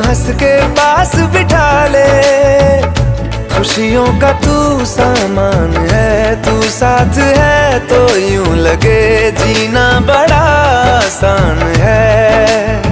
हंस के पास बिठा ले। खुशियों का तू सामान है, तू साथ है तो यूं लगे जीना बड़ा आसान है।